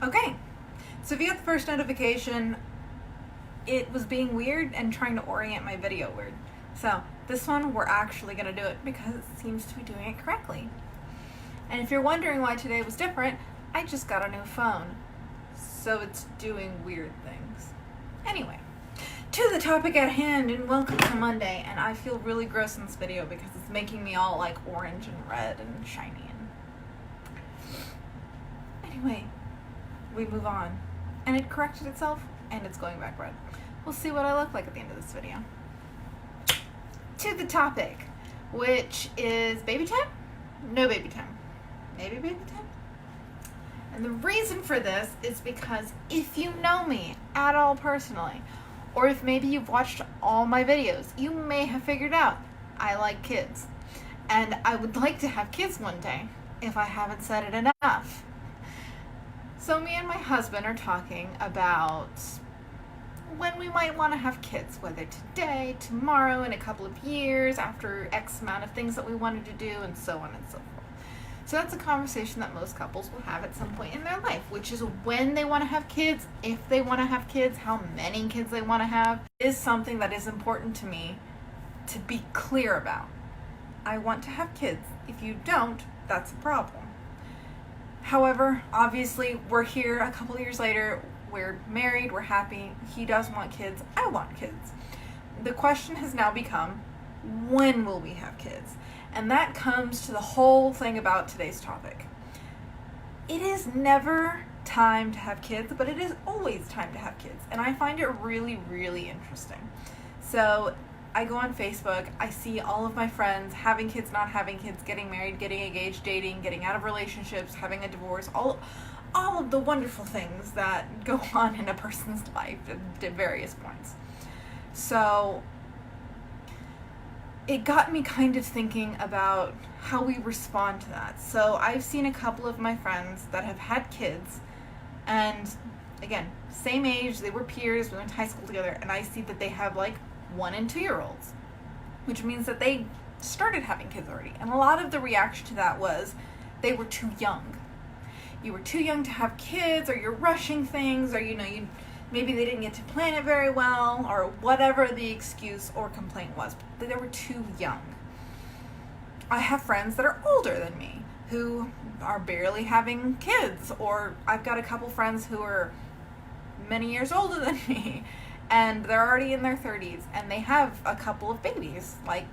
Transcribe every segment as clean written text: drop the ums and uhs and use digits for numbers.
Okay, so if you got the first notification, it was being weird and trying to orient my video weird. So this one, we're actually going to do it because it seems to be doing it correctly. And if you're wondering why today was different, I just got a new phone. So it's doing weird things. Anyway, to the topic at hand, and welcome to Monday. And I feel really gross in this video because it's making me all like orange and red and shiny. Anyway, we move on. And it corrected itself, and it's going back red. We'll see what I look like at the end of this video. To the topic, which is baby time? No baby time. Maybe baby time? And the reason for this is because if you know me at all personally, or if maybe you've watched all my videos, you may have figured out I like kids. And I would like to have kids one day, if I haven't said it enough. So me and my husband are talking about when we might want to have kids, whether today, tomorrow, in a couple of years, after X amount of things that we wanted to do, and so on and so forth. So that's a conversation that most couples will have at some point in their life, which is when they want to have kids, if they want to have kids, how many kids they want to have, is something that is important to me to be clear about. I want to have kids. If you don't, that's a problem. However, obviously, we're here a couple of years later, we're married, we're happy, he does want kids, I want kids. The question has now become, when will we have kids? And that comes to the whole thing about today's topic. It is never time to have kids, but it is always time to have kids. And I find it really, really interesting. So I go on Facebook, I see all of my friends having kids, not having kids, getting married, getting engaged, dating, getting out of relationships, having a divorce, all of the wonderful things that go on in a person's life at various points. So it got me kind of thinking about how we respond to that. So I've seen a couple of my friends that have had kids, and again, same age, they were peers, we went to high school together, and I see that they have like 1 and 2 year olds, which means that they started having kids already. And a lot of the reaction to that was they were too young. You were too young to have kids, or you're rushing things, or maybe they didn't get to plan it very well, or whatever the excuse or complaint was, but they were too young. I have friends that are older than me who are barely having kids, or I've got a couple friends who are many years older than me, and they're already in their 30s, and they have a couple of babies. Like,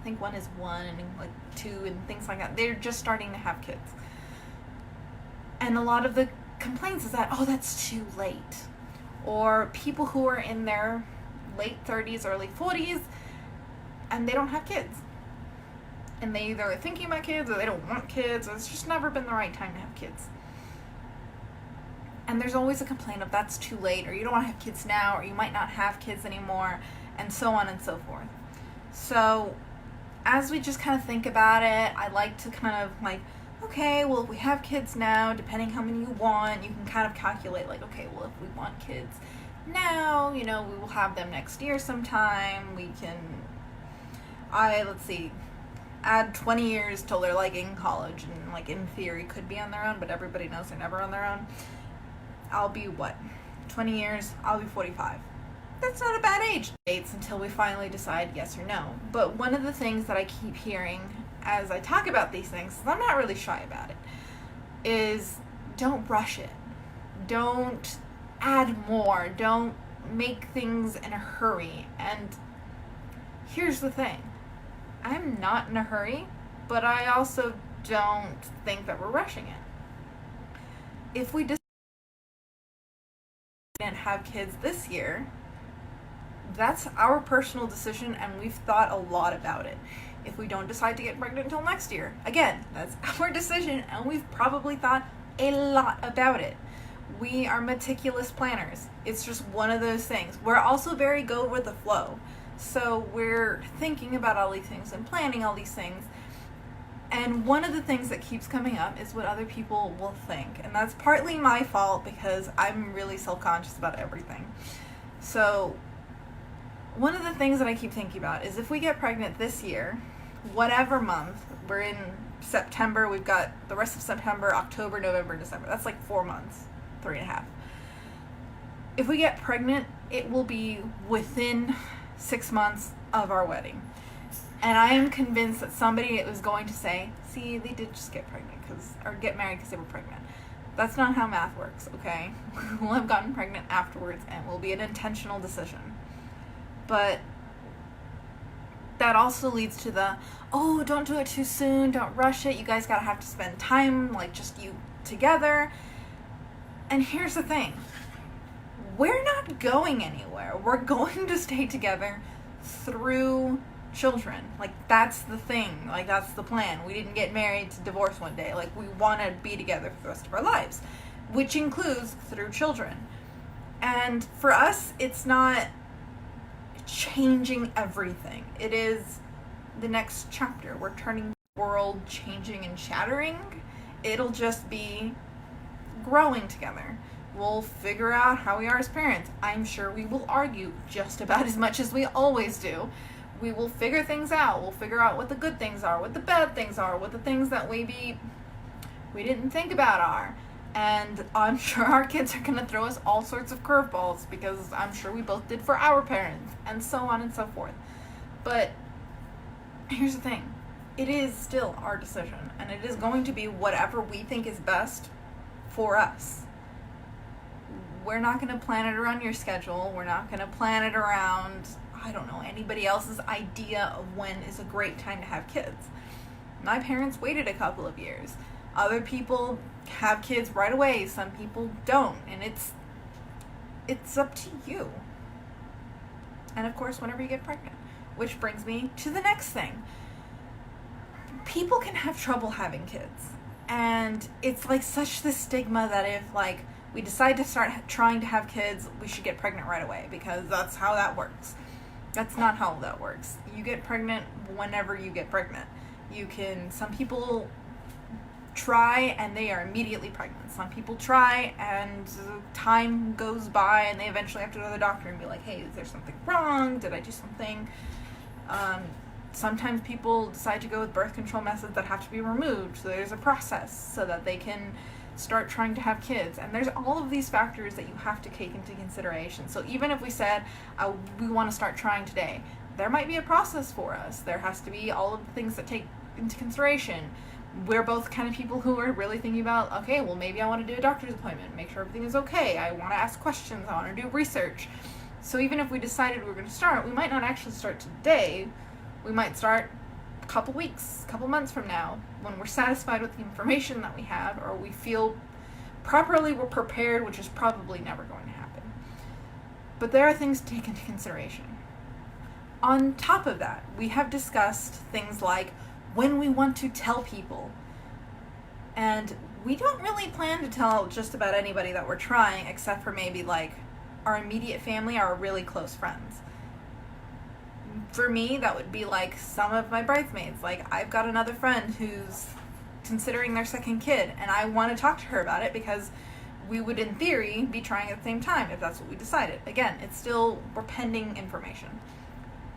I think one is 1 and like 2 and things like that. They're just starting to have kids. And a lot of the complaints is that, oh, that's too late. Or people who are in their late 30s, early 40s, and they don't have kids. And they either are thinking about kids, or they don't want kids, or it's just never been the right time to have kids. And there's always a complaint of that's too late, or you don't want to have kids now, or you might not have kids anymore, and so on and so forth. So as we just kind of think about it, I like to kind of like, okay, well, if we have kids now, depending how many you want, you can kind of calculate like, okay, well, if we want kids now, we will have them next year sometime. We can, add 20 years till they're like in college and like in theory could be on their own, but everybody knows they're never on their own. I'll be 20 years, I'll be 45. That's not a bad age. Dates until we finally decide yes or no. But one of the things that I keep hearing as I talk about these things, I'm not really shy about it, is don't rush it. Don't add more. Don't make things in a hurry. And here's the thing. I'm not in a hurry, but I also don't think that we're rushing it. If we just didn't have kids this year, that's our personal decision, and we've thought a lot about it. If we don't decide to get pregnant until next year, again, that's our decision, and we've probably thought a lot about it. We are meticulous planners. It's just one of those things. We're also very go with the flow. So we're thinking about all these things and planning all these things. And one of the things that keeps coming up is what other people will think. And that's partly my fault because I'm really self-conscious about everything. So one of the things that I keep thinking about is if we get pregnant this year, whatever month, we're in September. We've got the rest of September, October, November, December. That's like 4 months, 3.5. If we get pregnant, it will be within 6 months of our wedding. And I am convinced that somebody was going to say, see, they did just get pregnant or get married because they were pregnant. That's not how math works, okay? We'll have gotten pregnant afterwards and it will be an intentional decision. But that also leads to the, oh, don't do it too soon, don't rush it, you guys gotta have to spend time, like, just you together. And here's the thing. We're not going anywhere. We're going to stay together through children. Like, that's the thing. Like, that's the plan. We didn't get married to divorce one day. Like, we want to be together for the rest of our lives, which includes through children. And for us, it's not changing everything. It is the next chapter. We're turning the world changing and shattering. It'll just be growing together. We'll figure out how we are as parents. I'm sure we will argue just about as much as we always do. We will figure things out. We'll figure out what the good things are, what the bad things are, what the things that maybe we didn't think about are. And I'm sure our kids are going to throw us all sorts of curveballs because I'm sure we both did for our parents, and so on and so forth. But here's the thing. It is still our decision, and it is going to be whatever we think is best for us. We're not going to plan it around your schedule. We're not going to plan it around, I don't know, anybody else's idea of when is a great time to have kids. My parents waited a couple of years. Other people have kids right away. Some people don't. And it's up to you. And of course, whenever you get pregnant. Which brings me to the next thing. People can have trouble having kids. And it's like such the stigma that if like we decide to start trying to have kids, we should get pregnant right away because that's how that works. That's not how that works. You get pregnant whenever you get pregnant. Some people try and they are immediately pregnant. Some people try and time goes by and they eventually have to go to the doctor and be like, hey, is there something wrong? Did I do something? Sometimes people decide to go with birth control methods that have to be removed. So there's a process so that they can start trying to have kids. And there's all of these factors that you have to take into consideration. So even if we said, we want to start trying today, there might be a process for us. There has to be all of the things that take into consideration. We're both kind of people who are really thinking about, okay, well, maybe I want to do a doctor's appointment, make sure everything is okay. I want to ask questions. I want to do research. So even if we decided we were going to start, we might not actually start today. We might start a couple weeks, couple months from now, when we're satisfied with the information that we have, or we feel properly we're prepared, which is probably never going to happen. But there are things to take into consideration. On top of that, we have discussed things like when we want to tell people. And we don't really plan to tell just about anybody that we're trying, except for maybe like our immediate family, our really close friends. For me, that would be like some of my bridesmaids. Like, I've got another friend who's considering their second kid, and I want to talk to her about it because we would, in theory, be trying at the same time if that's what we decided. Again, we're pending information.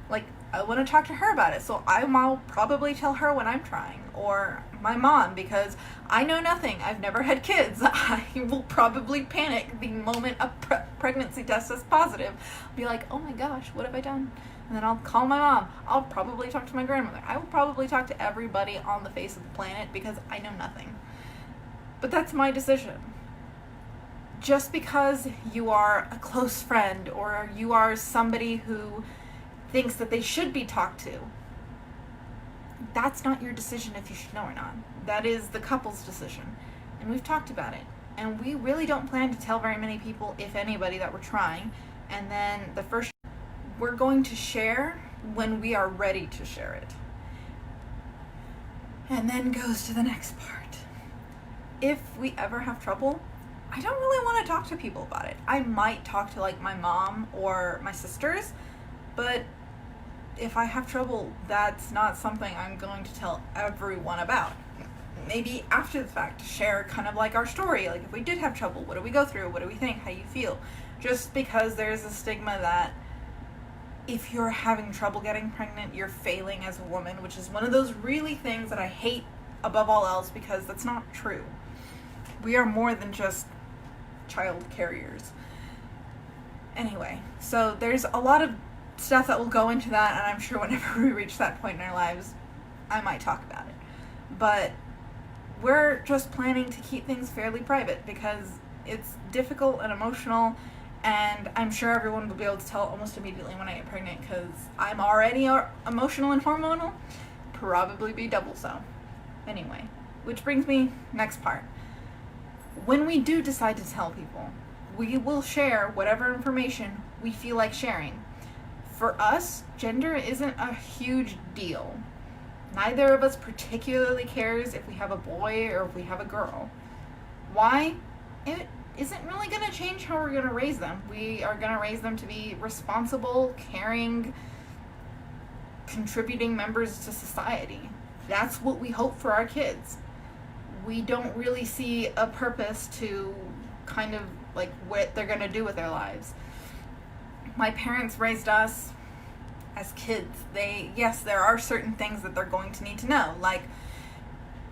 Like, I want to talk to her about it, so I'll probably tell her when I'm trying. Or my mom, because I know nothing. I've never had kids. I will probably panic the moment a pregnancy test is positive. I'll be like, oh my gosh, what have I done? And then I'll call my mom. I'll probably talk to my grandmother. I will probably talk to everybody on the face of the planet because I know nothing. But that's my decision. Just because you are a close friend or you are somebody who thinks that they should be talked to, that's not your decision if you should know or not. That is the couple's decision. And we've talked about it. And we really don't plan to tell very many people, if anybody, that we're trying. And then we're going to share when we are ready to share it. And then goes to the next part. If we ever have trouble, I don't really want to talk to people about it. I might talk to like my mom or my sisters, but if I have trouble, that's not something I'm going to tell everyone about. Maybe after the fact, share kind of like our story. Like, if we did have trouble, what do we go through? What do we think? How do you feel? Just because there's a stigma that if you're having trouble getting pregnant, you're failing as a woman, which is one of those really things that I hate above all else, because that's not true. We are more than just child carriers. Anyway, so there's a lot of stuff that will go into that, and I'm sure whenever we reach that point in our lives, I might talk about it. But we're just planning to keep things fairly private because it's difficult and emotional, and I'm sure everyone will be able to tell almost immediately when I get pregnant, because I'm already emotional and hormonal, probably be double so. Anyway, which brings me next part. When we do decide to tell people, we will share whatever information we feel like sharing. For us, gender isn't a huge deal. Neither of us particularly cares if we have a boy or if we have a girl. Why? It isn't really going to change how we're going to raise them. We are going to raise them to be responsible, caring, contributing members to society. That's what we hope for our kids. We don't really see a purpose to kind of like what they're going to do with their lives. My parents raised us as kids. Yes, there are certain things that they're going to need to know, like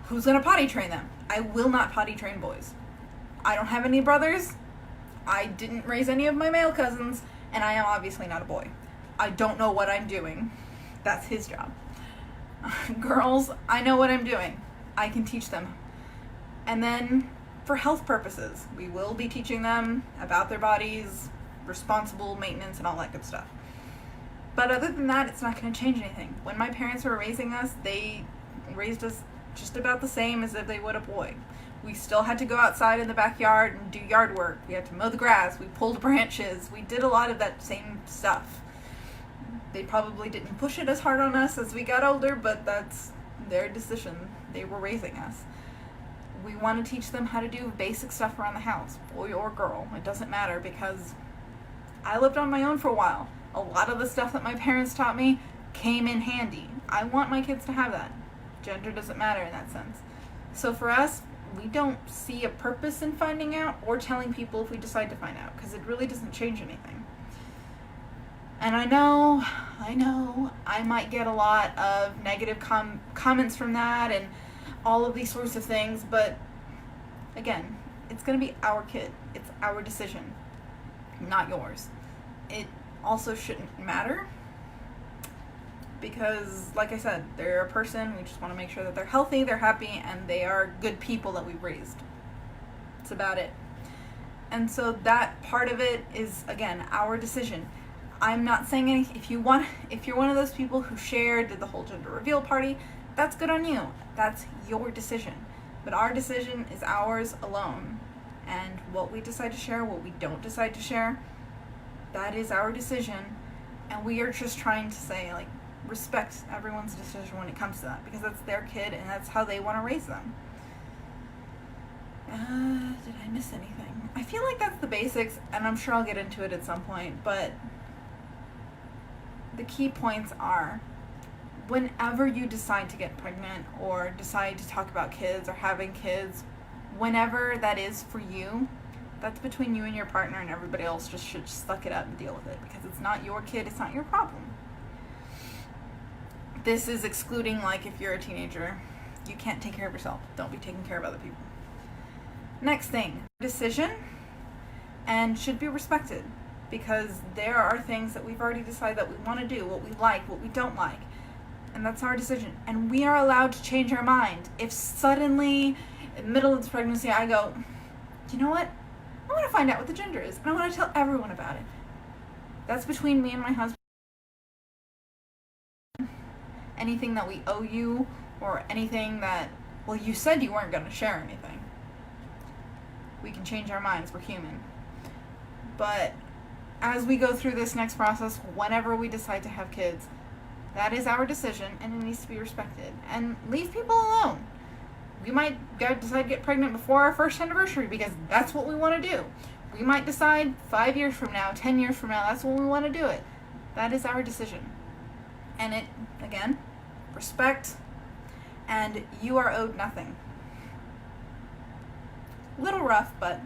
who's going to potty train them. I will not potty train boys. I don't have any brothers. I didn't raise any of my male cousins, and I am obviously not a boy. I don't know what I'm doing. That's his job. Girls, I know what I'm doing. I can teach them. And then for health purposes, we will be teaching them about their bodies, responsible maintenance, and all that good stuff. But other than that, it's not going to change anything. When my parents were raising us, they raised us just about the same as if they would a boy. We still had to go outside in the backyard and do yard work. We had to mow the grass. We pulled branches. We did a lot of that same stuff. They probably didn't push it as hard on us as we got older, but that's their decision. They were raising us. We want to teach them how to do basic stuff around the house, boy or girl. It doesn't matter, because I lived on my own for a while. A lot of the stuff that my parents taught me came in handy. I want my kids to have that. Gender doesn't matter in that sense. So for us, we don't see a purpose in finding out or telling people if we decide to find out, because it really doesn't change anything. And I know, I might get a lot of negative comments from that and all of these sorts of things, but again, it's going to be our kid. It's our decision, not yours. It also shouldn't matter because, like I said, they're a person. We just want to make sure that they're healthy, they're happy, and they are good people that we've raised. That's about it. And so that part of it is, again, our decision. I'm not saying anything. If you're one of those people who did the whole gender reveal party, that's good on you. That's your decision. But our decision is ours alone. And what we decide to share, what we don't decide to share, that is our decision. And we are just trying to say, like, respect everyone's decision when it comes to that, because that's their kid and that's how they want to raise them. Did I miss anything? I feel like that's the basics, and I'm sure I'll get into it at some point, but the key points are, whenever you decide to get pregnant or decide to talk about kids or having kids, whenever that is for you, that's between you and your partner, and everybody else just should suck it up and deal with it, because it's not your kid, it's not your problem. This is excluding, like, if you're a teenager, you can't take care of yourself. Don't be taking care of other people. Next thing, decision, and should be respected, because there are things that we've already decided that we want to do, what we like, what we don't like, and that's our decision. And we are allowed to change our mind. If suddenly, in the middle of this pregnancy, I go, you know what? I want to find out what the gender is, and I want to tell everyone about it. That's between me and my husband. Anything that we owe you, or anything that, well, you said you weren't going to share anything. We can change our minds. We're human. But as we go through this next process, whenever we decide to have kids, that is our decision, and it needs to be respected. And leave people alone. We might decide to get pregnant before our first anniversary because that's what we want to do. We might decide 5 years from now, 10 years from now, that's when we want to do it. That is our decision. And it, again, respect, and you are owed nothing. Little rough, but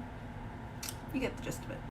you get the gist of it.